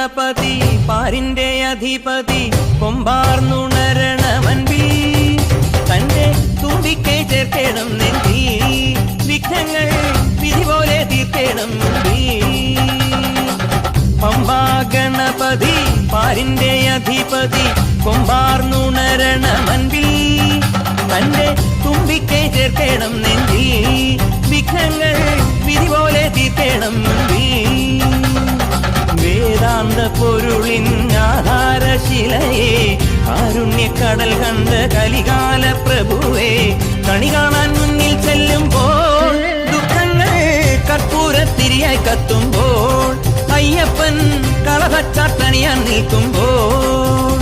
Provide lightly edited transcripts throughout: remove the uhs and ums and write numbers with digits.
ഗണപതി പാരിന്റെ അധിപതി കൊമ്പാർന്നുണരണമൻപിൽ തന്റെ തുമ്പിക്കൈ ചേർക്കണം നെഞ്ചി വിഘ്നങ്ങൾ വിധി പോലെ തീർക്കണം പമ്പാ ഗണപതി പാരിന്റെ അധിപതി കൊമ്പാർന്നുണരണമൻപിൽ തന്റെ തുമ്പിക്കൈ ചേർക്കണം നെഞ്ചി വിഘ്നങ്ങൾ വിധി പോലെ തീർക്കണം വേദാന്ത പൊരുളിൻ ആധാരശിലയെ കാരുണ്യക്കടൽ കണ്ട കലികാല പ്രഭുവേ കണി കാണാൻ മുന്നിൽ ചെല്ലുമ്പോൾ ദുഃഖങ്ങൾ കർപ്പൂരത്തിരിയായി കത്തുമ്പോൾ അയ്യപ്പൻ കളഭച്ചാട്ടണിയാൻ നിൽക്കുമ്പോൾ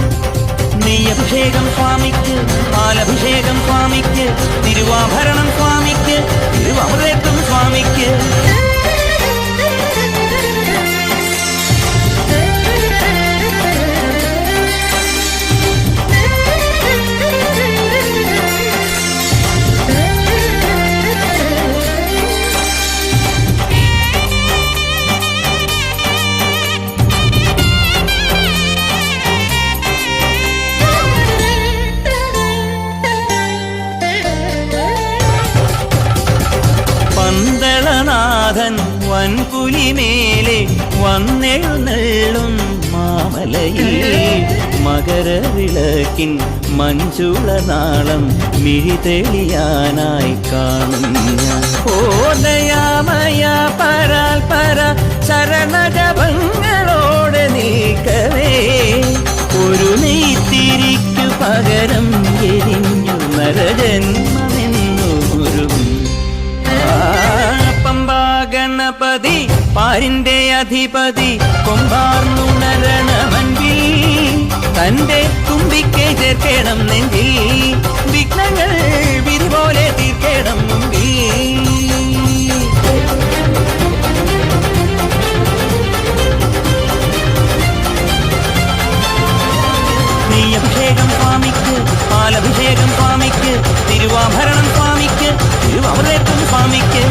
നെയ്യഭിഷേകം സ്വാമിക്ക് പാലഭിഷേകം സ്വാമിക്ക് തിരുവാഭരണം സ്വാമിക്ക് തിരുവമൃതം സ്വാമിക്ക് പന്തളനാഥൻ വൻപുലിമേലെ വന്നെഴുന്നള്ളും മാമലയിൽ മകരവിളക്കിൻ മഞ്ചുളനാളം മിഴിതെളിയാനായി കാണും ഞാൻ ഓദയാമയ പരാൽ പര ചരണജപങ്ങളോടെ നീക്കവേ ഒരു നെയ്ത്തിരിക്കു പകരം എരിഞ്ഞു നരജന്മമെന്നൊരു പമ്പാ ഗണപതി പാരിന്റെ അധിപതി കൊമ്പാർന്നുണരണമൻപിൽ തന്റെ തുമ്പിക്കൈ ചേർക്കണം നെഞ്ചിൽ വിഘ്നങ്ങൾ വിധി പോലെ തീർക്കണം നെയ്യഭിഷേകം സ്വാമിക്ക് പാലഭിഷേകം സ്വാമിക്ക് തിരുവാഭരണം സ്വാമിക്ക് തിരുവമൃതം സ്വാമിക്ക്